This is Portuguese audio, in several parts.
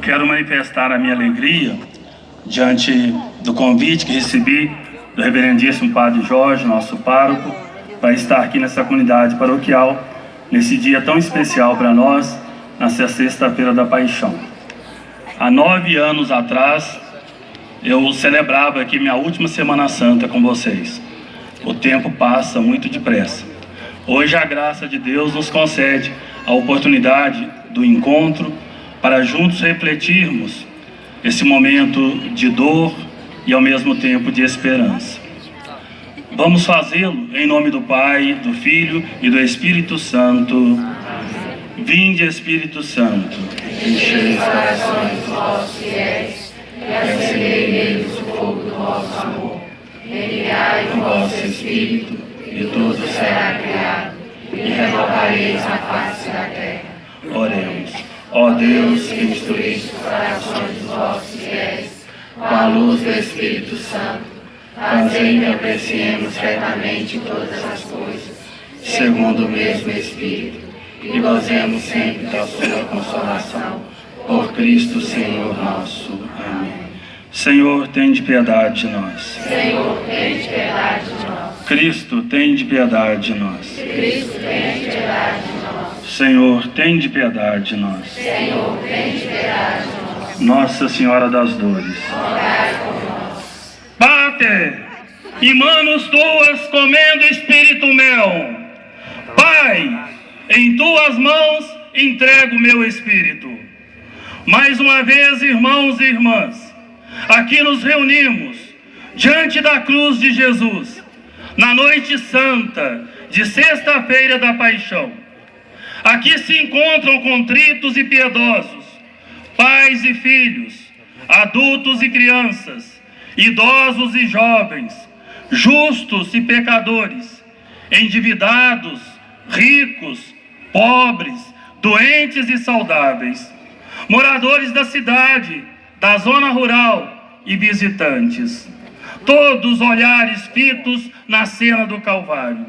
Quero manifestar a minha alegria diante do convite que recebi do reverendíssimo Padre Jorge, nosso pároco, para estar aqui nessa comunidade paroquial, nesse dia tão especial para nós, nessa sexta-feira da Paixão. Há 9 anos atrás, eu celebrava aqui minha última Semana Santa com vocês. O tempo passa muito depressa. Hoje a graça de Deus nos concede a oportunidade do encontro para juntos refletirmos esse momento de dor e ao mesmo tempo de esperança. Vamos fazê-lo em nome do Pai, do Filho e do Espírito Santo. Vinde, Espírito Santo, enchei os corações dos vossos fiéis e acendei neles o fogo do vosso amor. Enviai o vosso Espírito e tudo será criado e renovareis a face da terra. Oremos. Ó Deus, que instruíste os corações dos vossos fiéis com a luz do Espírito Santo, fazei que apreciemos retamente todas as coisas, segundo o mesmo Espírito, e gozemos sempre da sua consolação. Por Cristo Senhor nosso. Amém. Senhor, tende piedade de nós. Senhor, tende piedade de nós. Cristo, tende piedade de nós. Cristo, tende piedade de nós. Senhor, tende piedade de nós. Senhor, tende piedade de nós. Nossa Senhora das Dores, rogai por nós. Pater, e manos tuas comendo Espírito meu. Pai, em tuas mãos entrego o meu Espírito. Mais uma vez, irmãos e irmãs, aqui nos reunimos diante da cruz de Jesus, na noite santa de sexta-feira da Paixão. Aqui se encontram contritos e piedosos, pais e filhos, adultos e crianças, idosos e jovens, justos e pecadores, endividados, ricos, pobres, doentes e saudáveis, moradores da cidade, da zona rural e visitantes. Todos olhares fitos na cena do Calvário,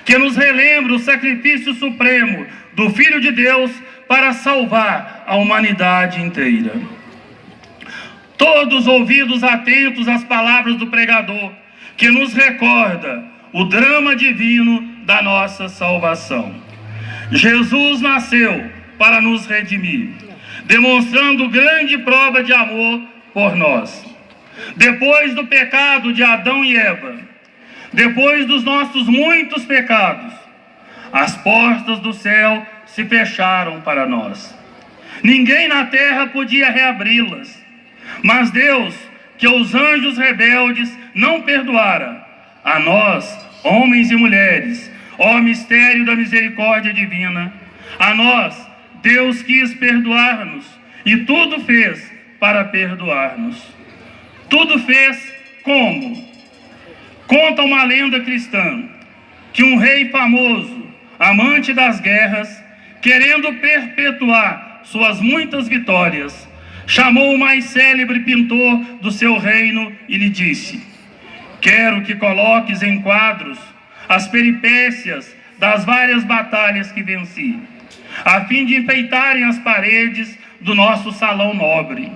que nos relembra o sacrifício supremo do Filho de Deus para salvar a humanidade inteira. Todos ouvidos atentos às palavras do pregador, que nos recorda o drama divino da nossa salvação. Jesus nasceu para nos redimir, demonstrando grande prova de amor por nós. Depois do pecado de Adão e Eva, depois dos nossos muitos pecados, as portas do céu se fecharam para nós. Ninguém na terra podia reabri-las, mas Deus, que os anjos rebeldes não perdoara, a nós, homens e mulheres, ó mistério da misericórdia divina, a nós, Deus quis perdoar-nos e tudo fez para perdoar-nos. Tudo fez como? Conta uma lenda cristã que um rei famoso, amante das guerras, querendo perpetuar suas muitas vitórias, chamou o mais célebre pintor do seu reino e lhe disse: quero que coloques em quadros as peripécias das várias batalhas que venci, a fim de enfeitarem as paredes do nosso salão nobre.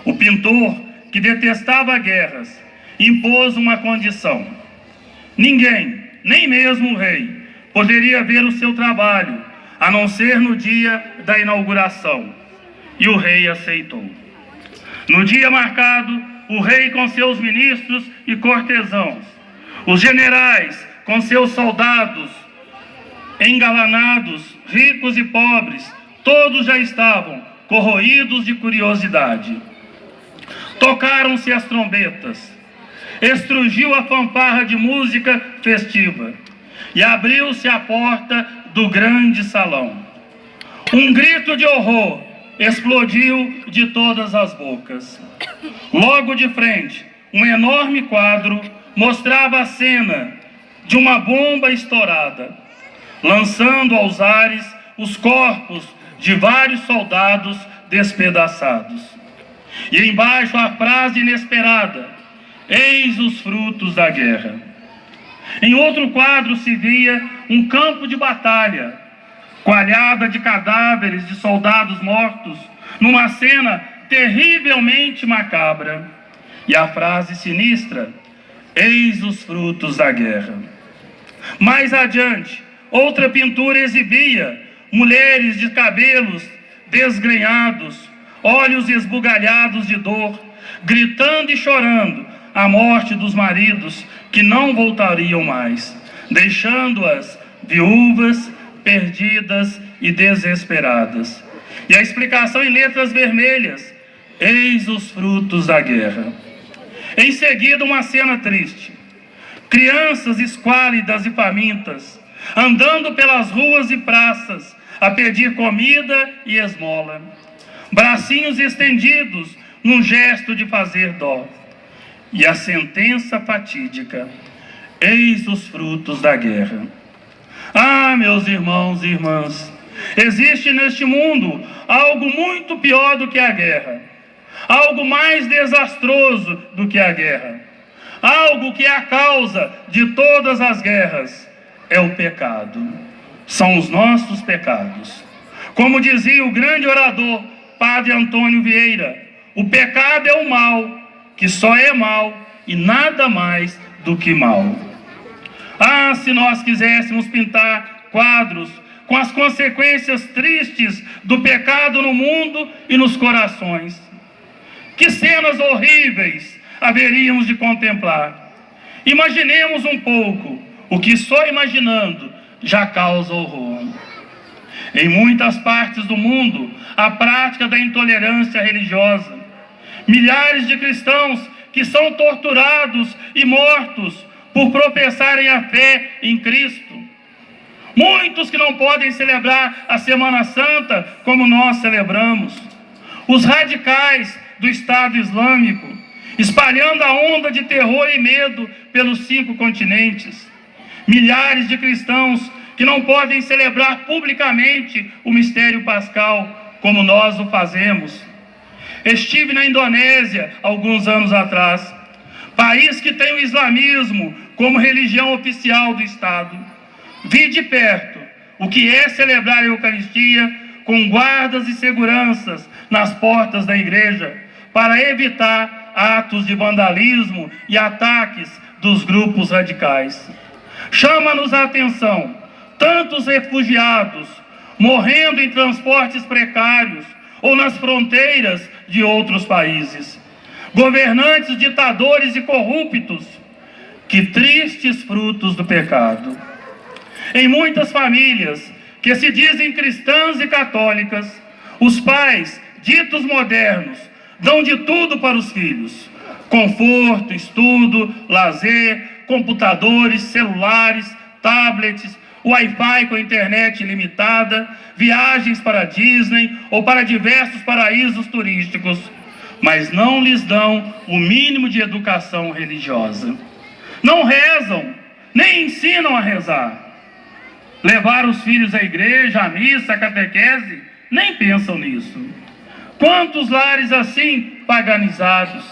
O pintor, que detestava guerras, impôs uma condição: ninguém, nem mesmo o rei, poderia ver o seu trabalho, a não ser no dia da inauguração. E o rei aceitou. No dia marcado, o rei com seus ministros e cortesãos, os generais com seus soldados engalanados, ricos e pobres, todos já estavam corroídos de curiosidade. Tocaram-se as trombetas, estrugiu a fanfarra de música festiva e abriu-se a porta do grande salão. Um grito de horror explodiu de todas as bocas. Logo de frente, um enorme quadro mostrava a cena de uma bomba estourada, lançando aos ares os corpos de vários soldados despedaçados. E embaixo a frase inesperada: eis os frutos da guerra. Em outro quadro se via um campo de batalha, coalhada de cadáveres de soldados mortos, numa cena terrivelmente macabra. E a frase sinistra: eis os frutos da guerra. Mais adiante, outra pintura exibia mulheres de cabelos desgrenhados, olhos esbugalhados de dor, gritando e chorando a morte dos maridos que não voltariam mais, deixando-as viúvas, perdidas e desesperadas. E a explicação em letras vermelhas: eis os frutos da guerra. Em seguida, uma cena triste: crianças esquálidas e famintas, andando pelas ruas e praças a pedir comida e esmola, bracinhos estendidos num gesto de fazer dó. E a sentença fatídica: eis os frutos da guerra. Ah, meus irmãos e irmãs, existe neste mundo algo muito pior do que a guerra, algo mais desastroso do que a guerra, algo que é a causa de todas as guerras: é o pecado, são os nossos pecados. Como dizia o grande orador Padre Antônio Vieira, o pecado é o mal, que só é mal e nada mais do que mal. Ah, se nós quiséssemos pintar quadros com as consequências tristes do pecado no mundo e nos corações, que cenas horríveis haveríamos de contemplar. Imaginemos um pouco o que só imaginando já causa horror. Em muitas partes do mundo, a prática da intolerância religiosa. Milhares de cristãos que são torturados e mortos por professarem a fé em Cristo. Muitos que não podem celebrar a Semana Santa como nós celebramos. Os radicais do Estado Islâmico, espalhando a onda de terror e medo pelos 5 continentes. Milhares de cristãos que não podem celebrar publicamente o mistério pascal como nós o fazemos. Estive na Indonésia alguns anos atrás, país que tem o islamismo como religião oficial do Estado. Vi de perto o que é celebrar a Eucaristia com guardas e seguranças nas portas da igreja para evitar atos de vandalismo e ataques dos grupos radicais. Chama-nos a atenção tantos refugiados morrendo em transportes precários ou nas fronteiras de outros países. Governantes ditadores e corruptos, que tristes frutos do pecado. Em muitas famílias que se dizem cristãs e católicas, os pais, ditos modernos, dão de tudo para os filhos: conforto, estudo, lazer, computadores, celulares, tablets, Wi-Fi com internet ilimitada, viagens para Disney ou para diversos paraísos turísticos, mas não lhes dão o mínimo de educação religiosa. Não rezam, nem ensinam a rezar. Levar os filhos à igreja, à missa, à catequese, nem pensam nisso. Quantos lares assim paganizados?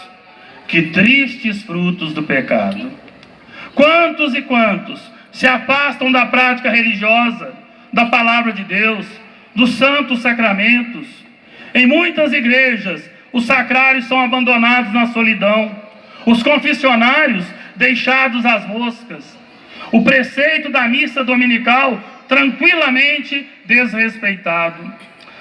Que tristes frutos do pecado. Quantos e quantos se afastam da prática religiosa, da palavra de Deus, dos santos sacramentos. Em muitas igrejas, os sacrários são abandonados na solidão, os confessionários deixados às moscas, o preceito da missa dominical tranquilamente desrespeitado,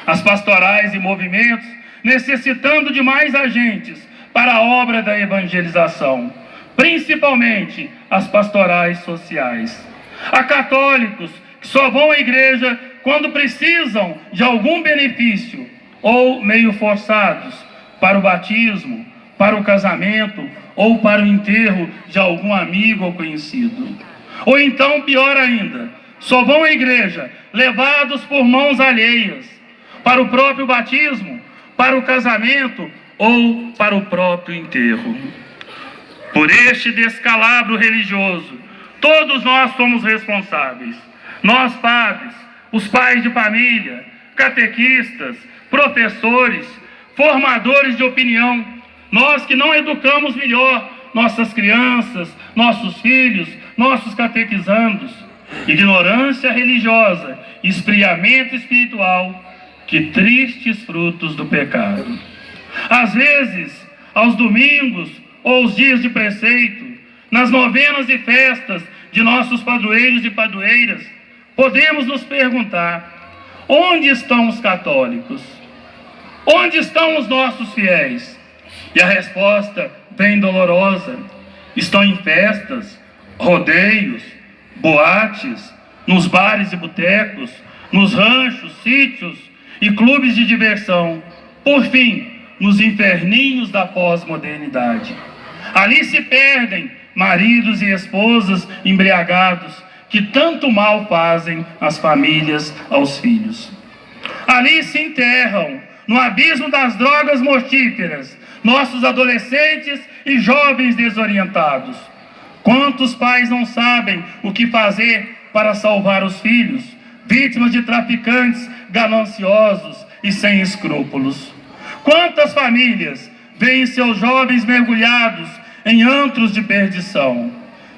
as pastorais e movimentos necessitando de mais agentes para a obra da evangelização, principalmente as pastorais sociais. Há católicos que só vão à igreja quando precisam de algum benefício ou meio forçados para o batismo, para o casamento ou para o enterro de algum amigo ou conhecido. Ou então, pior ainda, só vão à igreja levados por mãos alheias para o próprio batismo, para o casamento ou para o próprio enterro. Por este descalabro religioso, todos nós somos responsáveis. Nós, padres, os pais de família, catequistas, professores, formadores de opinião, nós que não educamos melhor nossas crianças, nossos filhos, nossos catequizandos. Ignorância religiosa, esfriamento espiritual, que tristes frutos do pecado. Às vezes, aos domingos ou aos dias de preceito, nas novenas e festas de nossos padroeiros e padroeiras, podemos nos perguntar: onde estão os católicos? Onde estão os nossos fiéis? E a resposta bem dolorosa: estão em festas, rodeios, boates, nos bares e botecos, nos ranchos, sítios e clubes de diversão, por fim, nos inferninhos da pós-modernidade. Ali se perdem maridos e esposas embriagados, que tanto mal fazem às famílias, aos filhos. Ali se enterram, no abismo das drogas mortíferas, nossos adolescentes e jovens desorientados. Quantos pais não sabem o que fazer para salvar os filhos, vítimas de traficantes gananciosos e sem escrúpulos? Quantas famílias veem seus jovens mergulhados em antros de perdição?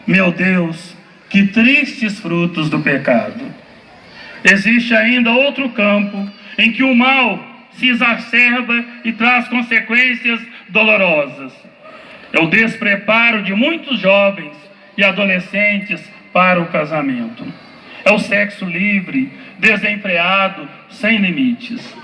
Meu Deus, que tristes frutos do pecado! Existe ainda outro campo em que o mal se exacerba e traz consequências dolorosas. É o despreparo de muitos jovens e adolescentes para o casamento. É o sexo livre, desenfreado, sem limites.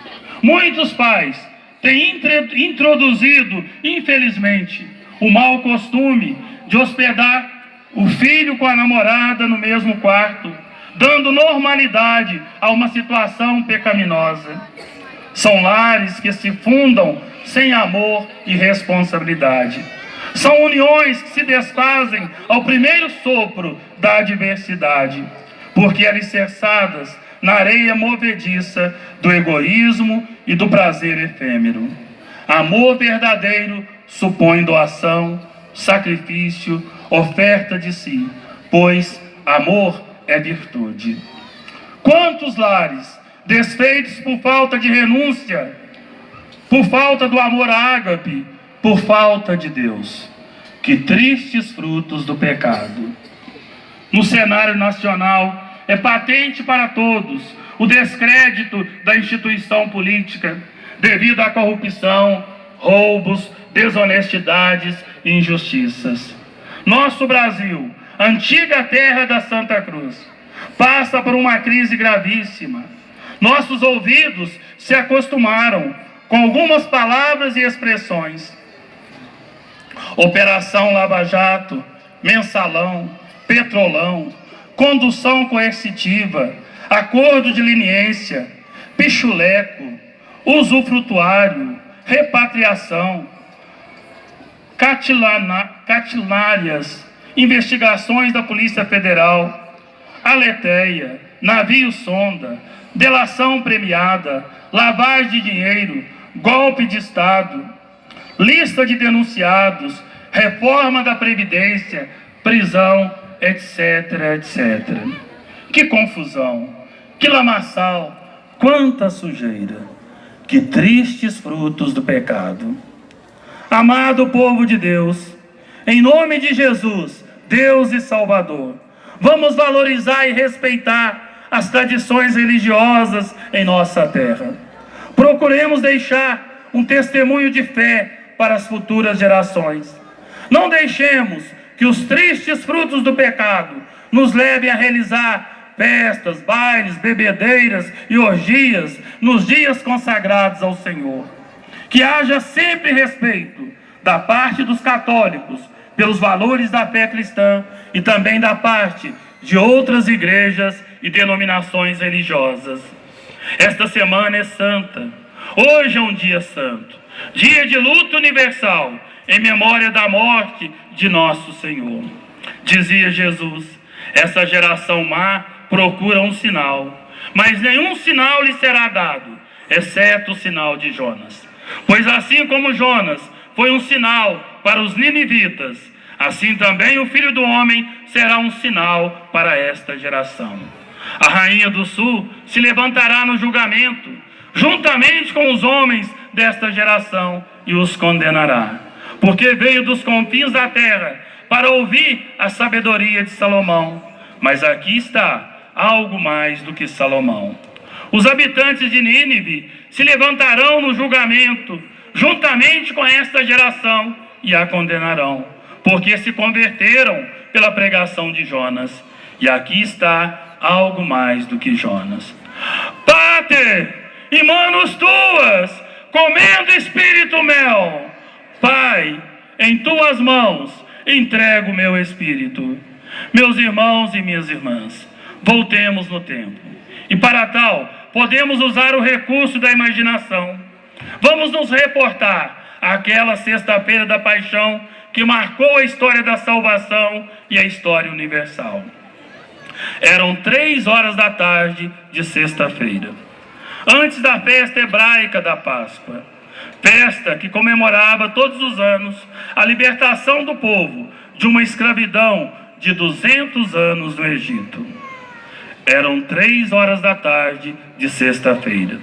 Muitos pais têm introduzido, infelizmente, o mau costume de hospedar o filho com a namorada no mesmo quarto, dando normalidade a uma situação pecaminosa. São lares que se fundam sem amor e responsabilidade. São uniões que se desfazem ao primeiro sopro da adversidade, porque alicerçadas na areia movediça do egoísmo e do prazer efêmero. Amor verdadeiro supõe doação, sacrifício, oferta de si, pois amor é virtude. Quantos lares desfeitos por falta de renúncia, por falta do amor ágape, por falta de Deus. Que tristes frutos do pecado. No cenário nacional, é patente para todos o descrédito da instituição política, devido à corrupção, roubos, desonestidades e injustiças. Nosso Brasil, antiga terra da Santa Cruz, passa por uma crise gravíssima. Nossos ouvidos se acostumaram com algumas palavras e expressões. Operação Lava Jato, mensalão, petrolão, condução coercitiva, acordo de leniência, pichuleco, usufrutuário, repatriação, catilárias, investigações da Polícia Federal, aleteia, navio sonda, delação premiada, lavagem de dinheiro, golpe de Estado, lista de denunciados, reforma da Previdência, prisão, etc, etc. Que confusão, que lamaçal, quanta sujeira, que tristes frutos do pecado. Amado povo de Deus, em nome de Jesus, Deus e Salvador, vamos valorizar e respeitar as tradições religiosas em nossa terra. Procuremos deixar um testemunho de fé para as futuras gerações. Não deixemos que os tristes frutos do pecado nos levem a realizar festas, bailes, bebedeiras e orgias nos dias consagrados ao Senhor. Que haja sempre respeito da parte dos católicos pelos valores da fé cristã e também da parte de outras igrejas e denominações religiosas. Esta semana é santa. Hoje é um dia santo, dia de luto universal, em memória da morte de nosso Senhor. Dizia Jesus: essa geração má procura um sinal, mas nenhum sinal lhe será dado, exceto o sinal de Jonas. Pois assim como Jonas foi um sinal para os ninivitas, assim também o Filho do Homem será um sinal para esta geração. A Rainha do Sul se levantará no julgamento, juntamente com os homens desta geração, e os condenará, porque veio dos confins da terra para ouvir a sabedoria de Salomão. Mas aqui está algo mais do que Salomão. Os habitantes de Nínive se levantarão no julgamento, juntamente com esta geração, e a condenarão, porque se converteram pela pregação de Jonas. E aqui está algo mais do que Jonas. Pater, e manos tuas, comendo espírito mel. Pai, em tuas mãos entrego o meu espírito. Meus irmãos e minhas irmãs, voltemos no tempo. E para tal, podemos usar o recurso da imaginação. Vamos nos reportar àquela sexta-feira da paixão que marcou a história da salvação e a história universal. Eram 3 horas da tarde de sexta-feira, antes da festa hebraica da Páscoa, festa que comemorava todos os anos a libertação do povo de uma escravidão de 200 anos no Egito. Eram 3 horas da tarde de sexta-feira.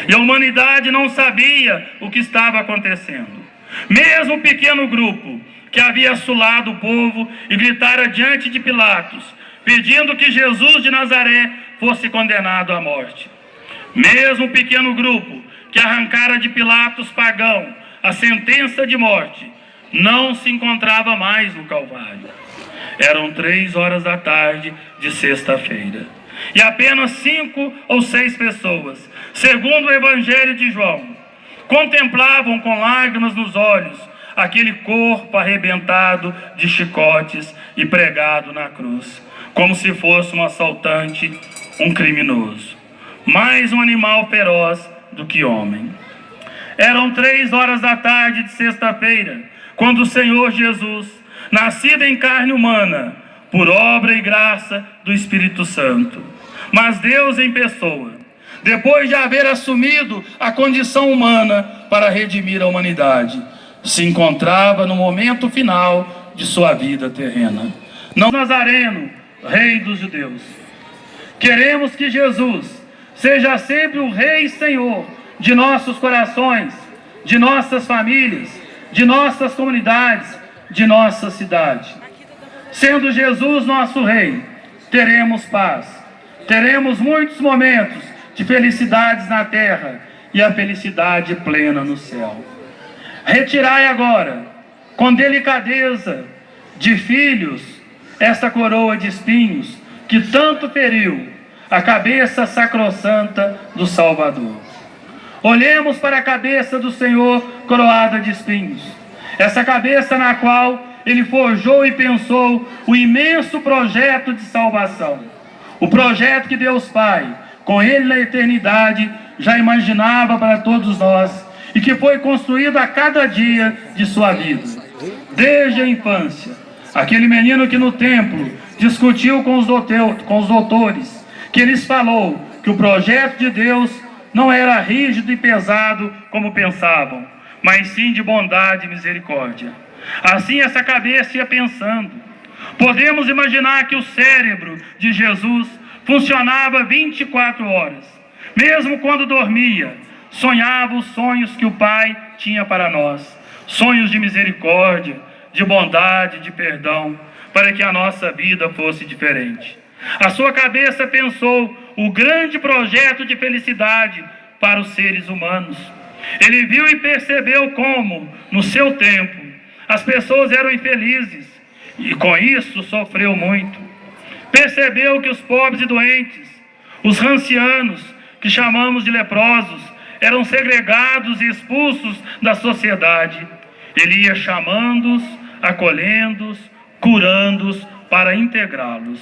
E a humanidade não sabia o que estava acontecendo. Mesmo o pequeno grupo que havia assolado o povo e gritara diante de Pilatos, pedindo que Jesus de Nazaré fosse condenado à morte. Mesmo o pequeno grupo que arrancara de Pilatos pagão a sentença de morte, não se encontrava mais no Calvário. Eram 3 horas da tarde de sexta-feira. E apenas 5 ou 6 pessoas, segundo o Evangelho de João, contemplavam com lágrimas nos olhos aquele corpo arrebentado de chicotes e pregado na cruz, como se fosse um assaltante, um criminoso, mais um animal feroz do que homem. Eram 3 horas da tarde de sexta-feira, quando o Senhor Jesus, nascido em carne humana, por obra e graça do Espírito Santo, mas Deus em pessoa, depois de haver assumido a condição humana para redimir a humanidade, se encontrava no momento final de sua vida terrena. Não Nazareno, Rei dos Judeus. Queremos que Jesus seja sempre o Rei e Senhor de nossos corações, de nossas famílias, de nossas comunidades, de nossa cidade. Sendo Jesus nosso Rei, teremos paz, teremos muitos momentos de felicidades na terra e a felicidade plena no céu. Retirai agora, com delicadeza, de filhos, esta coroa de espinhos que tanto feriu a cabeça sacrossanta do Salvador. Olhemos para a cabeça do Senhor coroada de espinhos, essa cabeça na qual Ele forjou e pensou o imenso projeto de salvação. O projeto que Deus Pai, com Ele na eternidade, já imaginava para todos nós e que foi construído a cada dia de sua vida. Desde a infância, aquele menino que no templo discutiu com os doutores, que lhes falou que o projeto de Deus não era rígido e pesado como pensavam, mas sim de bondade e misericórdia. Assim essa cabeça ia pensando. Podemos imaginar que o cérebro de Jesus funcionava 24 horas. Mesmo quando dormia, sonhava os sonhos que o Pai tinha para nós. Sonhos de misericórdia, de bondade, de perdão, para que a nossa vida fosse diferente. A sua cabeça pensou o grande projeto de felicidade para os seres humanos. Ele viu e percebeu como, no seu tempo, as pessoas eram infelizes e com isso sofreu muito. Percebeu que os pobres e doentes, os ancianos, que chamamos de leprosos, eram segregados e expulsos da sociedade. Ele ia chamando-os, acolhendo-os, curando-os para integrá-los,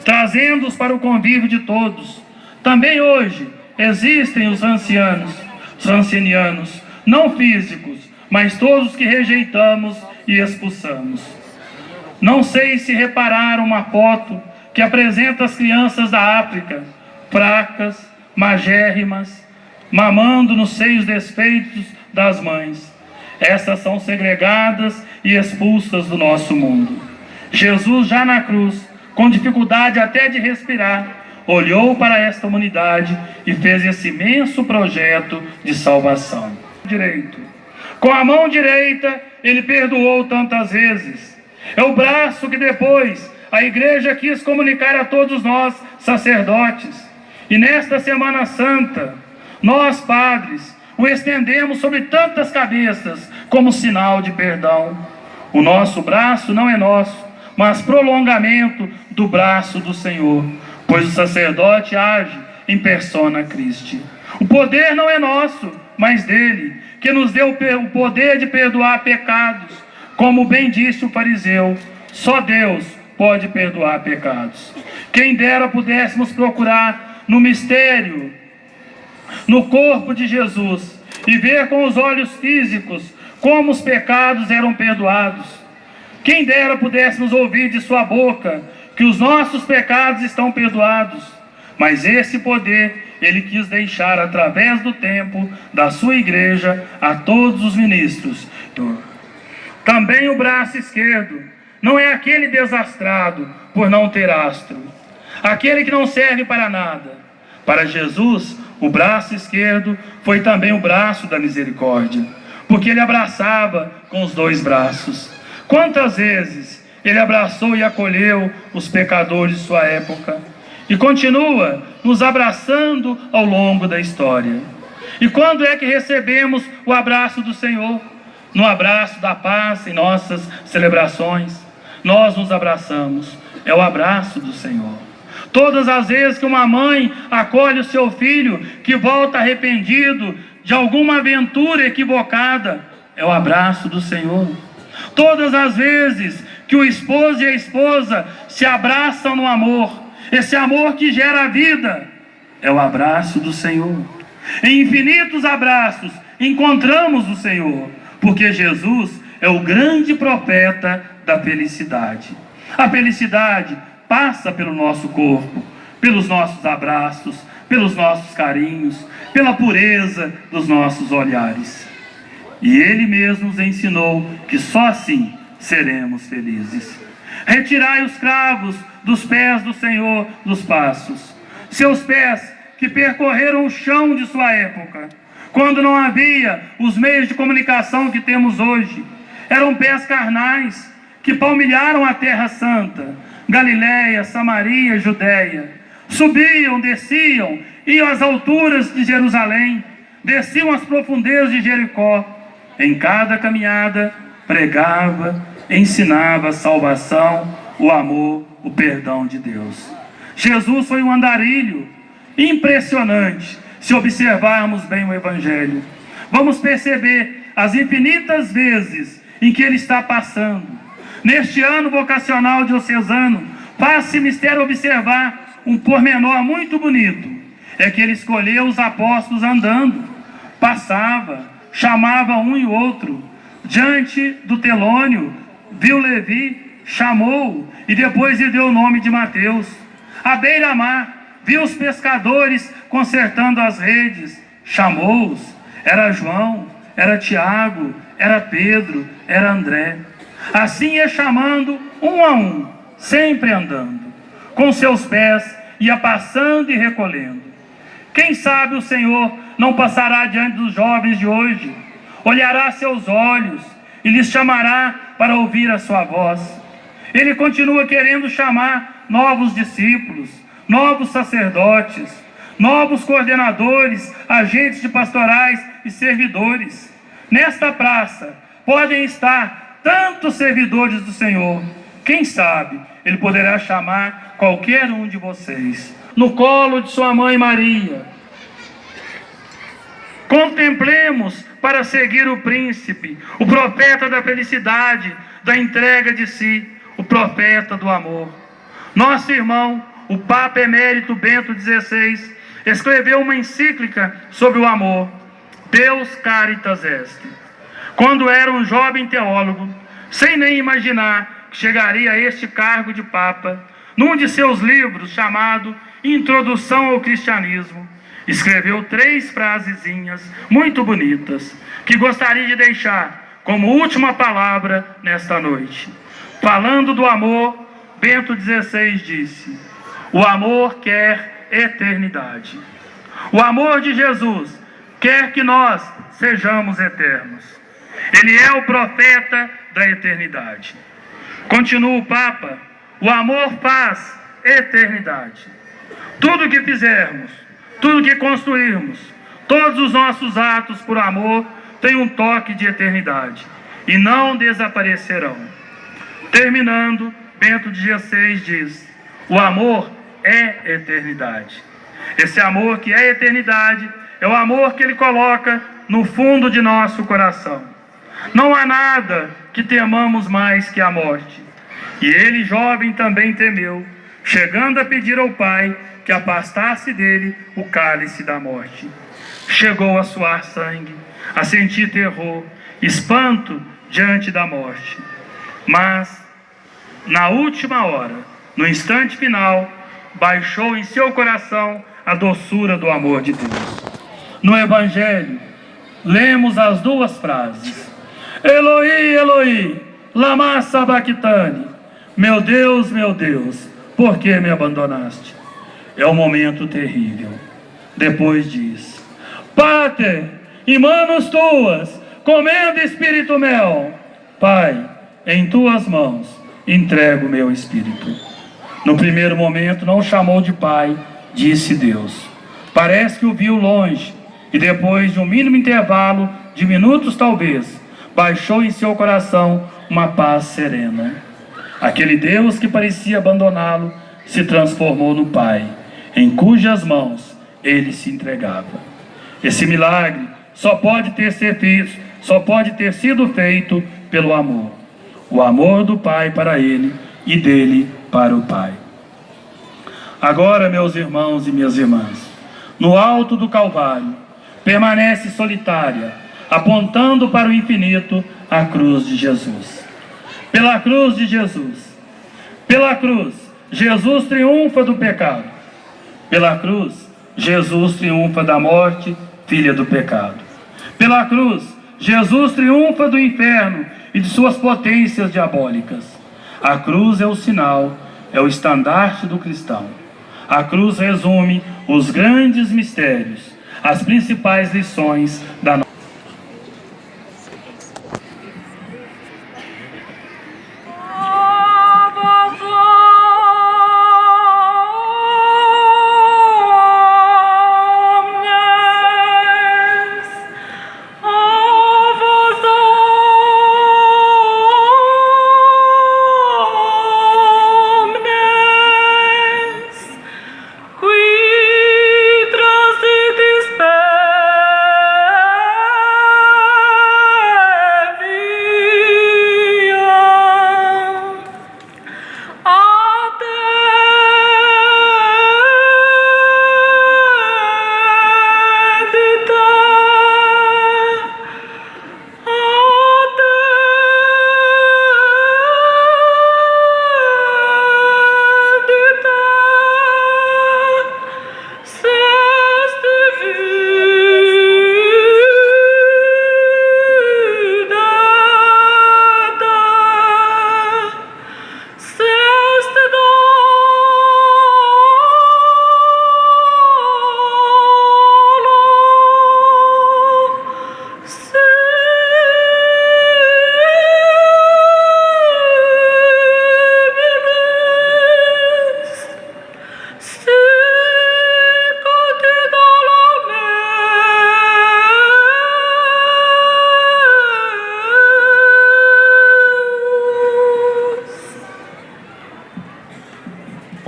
trazendo-os para o convívio de todos. Também hoje existem os ancianianos, não físicos, mas todos que rejeitamos e expulsamos. Não sei se repararam uma foto que apresenta as crianças da África, fracas, magérrimas, mamando nos seios desfeitos das mães. Essas são segregadas e expulsas do nosso mundo. Jesus, já na cruz, com dificuldade até de respirar, olhou para esta humanidade e fez esse imenso projeto de salvação. Com a mão direita, ele perdoou tantas vezes. É o braço que depois a igreja quis comunicar a todos nós, sacerdotes. E nesta Semana Santa, nós, padres, o estendemos sobre tantas cabeças como sinal de perdão. O nosso braço não é nosso, mas prolongamento do braço do Senhor, pois o sacerdote age em persona Christi. O poder não é nosso, mas dele, que nos deu o poder de perdoar pecados. Como bem disse o fariseu, só Deus pode perdoar pecados. Quem dera pudéssemos procurar no mistério, no corpo de Jesus, e ver com os olhos físicos como os pecados eram perdoados. Quem dera pudéssemos ouvir de sua boca que os nossos pecados estão perdoados. Mas esse poder ele quis deixar através do tempo da sua igreja a todos os ministros. Também o braço esquerdo não é aquele desastrado por não ter astro, aquele que não serve para nada. Para Jesus, o braço esquerdo foi também o braço da misericórdia, porque ele abraçava com os dois braços. Quantas vezes ele abraçou e acolheu os pecadores de sua época, e continua nos abraçando ao longo da história. E quando é que recebemos o abraço do Senhor? No abraço da paz em nossas celebrações. Nós nos abraçamos, é o abraço do Senhor. Todas as vezes que uma mãe acolhe o seu filho que volta arrependido de alguma aventura equivocada, é o abraço do Senhor. Todas as vezes que o esposo e a esposa se abraçam no amor, esse amor que gera a vida, é o abraço do Senhor. Em infinitos abraços encontramos o Senhor, porque Jesus é o grande profeta da felicidade. A felicidade passa pelo nosso corpo, pelos nossos abraços, pelos nossos carinhos, pela pureza dos nossos olhares. E Ele mesmo nos ensinou que só assim seremos felizes. Retirai os cravos dos pés do Senhor dos passos, seus pés que percorreram o chão de sua época, quando não havia os meios de comunicação que temos hoje. Eram pés carnais que palmilharam a terra santa, Galiléia, Samaria, Judéia. Subiam, desciam, iam às alturas de Jerusalém, desciam às profundezas de Jericó. Em cada caminhada pregava, ensinava a salvação, o amor, o perdão de Deus. Jesus foi um andarilho impressionante. Se observarmos bem o Evangelho, vamos perceber as infinitas vezes em que ele está passando. Neste ano vocacional diocesano, faz-se mistério observar um pormenor muito bonito. É que ele escolheu os apóstolos andando, passava, chamava um e outro. Diante do telônio, viu Levi, chamou, e depois lhe deu o nome de Mateus. À beira-mar, viu os pescadores consertando as redes, chamou-os. Era João, era Tiago, era Pedro, era André. Assim ia chamando um a um, sempre andando. Com seus pés ia passando e recolhendo. Quem sabe o Senhor não passará diante dos jovens de hoje, olhará seus olhos e lhes chamará para ouvir a sua voz. Ele continua querendo chamar novos discípulos, novos sacerdotes, novos coordenadores, agentes de pastorais e servidores. Nesta praça podem estar tantos servidores do Senhor. Quem sabe Ele poderá chamar qualquer um de vocês. No colo de sua mãe Maria, contemplemos para seguir o príncipe, o profeta da felicidade, da entrega de si, o profeta do amor. Nosso irmão, o Papa Emérito Bento XVI, escreveu uma encíclica sobre o amor, Deus Caritas Est. Quando era um jovem teólogo, sem nem imaginar que chegaria a este cargo de Papa, num de seus livros chamado Introdução ao Cristianismo, escreveu 3 frasezinhas muito bonitas, que gostaria de deixar como última palavra nesta noite. Falando do amor, Bento XVI disse: o amor quer eternidade. O amor de Jesus quer que nós sejamos eternos. Ele é o profeta da eternidade. Continua o Papa: o amor faz eternidade. Tudo que fizermos, tudo que construirmos, todos os nossos atos por amor têm um toque de eternidade e não desaparecerão. Terminando, Bento XVI diz: o amor é eternidade. Esse amor que é eternidade é o amor que Ele coloca no fundo de nosso coração. Não há nada que temamos mais que a morte. E ele, jovem, também temeu, chegando a pedir ao Pai que afastasse dele o cálice da morte. Chegou a suar sangue, a sentir terror, espanto diante da morte. Mas, na última hora, no instante final, baixou em seu coração a doçura do amor de Deus. No Evangelho, lemos as duas frases: Eloi, Eloi, lama sabachthani. Meu Deus, por que me abandonaste? É um momento terrível. Depois diz: Pater, em manos tuas, comendo espírito meu. Pai, em tuas mãos entrego meu espírito. No primeiro momento não chamou de pai, disse Deus. Parece que o viu longe, e depois de um mínimo intervalo, de minutos talvez, baixou em seu coração uma paz serena. Aquele Deus que parecia abandoná-lo se transformou no Pai, em cujas mãos ele se entregava. Esse milagre só pode ter sido feito pelo amor. O amor do Pai para ele e dele para o Pai. Agora, meus irmãos e minhas irmãs, no alto do Calvário, permanece solitária, apontando para o infinito, a cruz de Jesus. Pela cruz de Jesus, pela cruz, Jesus triunfa do pecado. Pela cruz, Jesus triunfa da morte, filha do pecado. Pela cruz, Jesus triunfa do inferno e de suas potências diabólicas. A cruz é o sinal, é o estandarte do cristão. A cruz resume os grandes mistérios, as principais lições da nossa.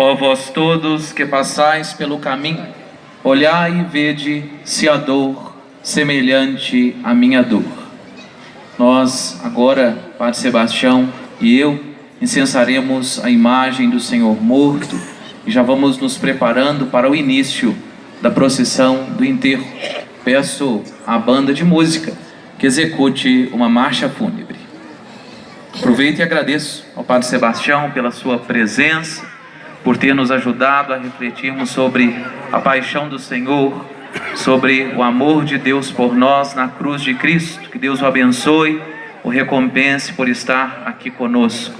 Ó vós todos que passais pelo caminho, olhai e vede se a dor semelhante à minha dor. Nós agora, Padre Sebastião e eu, incensaremos a imagem do Senhor morto e já vamos nos preparando para o início da procissão do enterro. Peço à banda de música que execute uma marcha fúnebre. Aproveito e agradeço ao Padre Sebastião pela sua presença, por ter nos ajudado a refletirmos sobre a paixão do Senhor, sobre o amor de Deus por nós na cruz de Cristo. Que Deus o abençoe, o recompense por estar aqui conosco.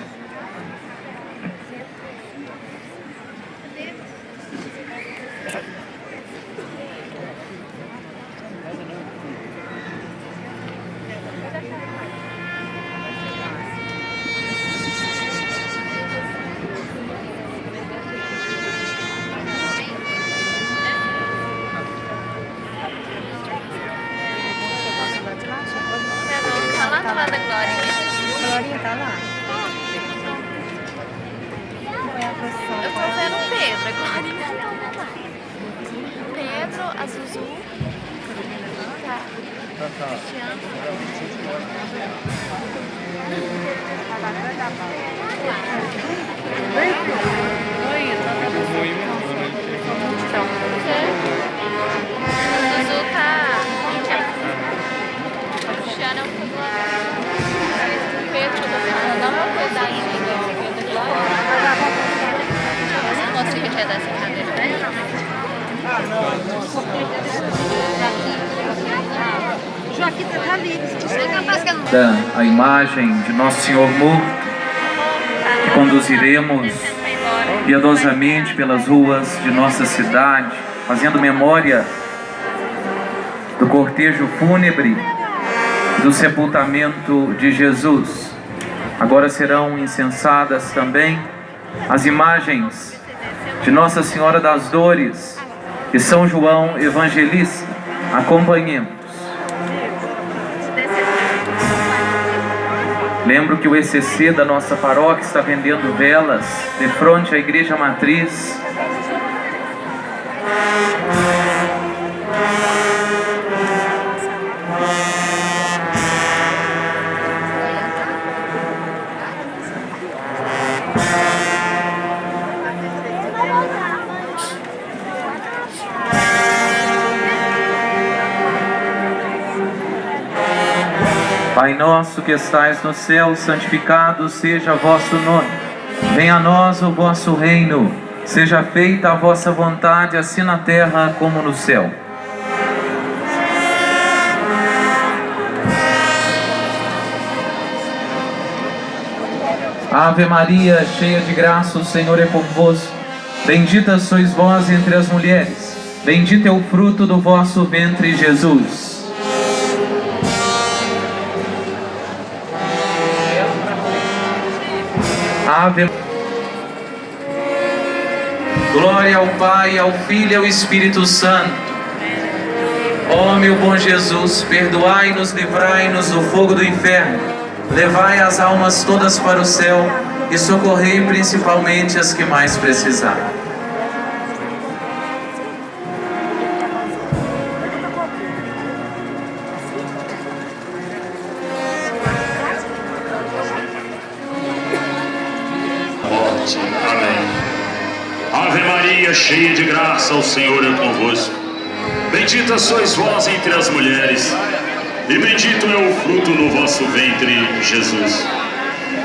falar da Glorinha. Glorinha tá lá. Eu tô vendo o Pedro, a Glorinha não. Pedro, a Zuzu. Tá. Cristiano. Zuzu tá. O Cristiano é um pouco lá. O Pedro, dá uma pesadinha. Você não consigo tirar essa cadeira, né? Joaquim tá ali. A imagem de Nosso Senhor morto, que conduziremos piedosamente pelas ruas de nossa cidade, fazendo memória do cortejo fúnebre do sepultamento de Jesus. Agora serão incensadas também as imagens de Nossa Senhora das Dores e São João Evangelista. Acompanhemos. Lembro que o ECC da nossa paróquia está vendendo velas de frente à Igreja Matriz. Pai nosso que estais no céu, santificado seja vosso nome. Venha a nós o vosso reino. Seja feita a vossa vontade, assim na terra como no céu. Ave Maria, cheia de graça, o Senhor é convosco. Bendita sois vós entre as mulheres. Bendito é o fruto do vosso ventre, Jesus. Ave. Glória ao Pai, ao Filho e ao Espírito Santo. Ó meu bom Jesus, perdoai-nos, livrai-nos do fogo do inferno, levai as almas todas para o céu e socorrei principalmente as que mais precisarem. Amém. Ave Maria, cheia de graça, o Senhor é convosco. Bendita sois vós entre as mulheres, e bendito é o fruto do vosso ventre, Jesus.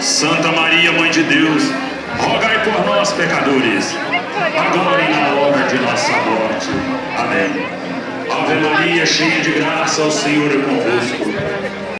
Santa Maria, Mãe de Deus, rogai por nós, pecadores, agora e na hora de nossa morte. Amém. Ave Maria, cheia de graça, o Senhor é convosco.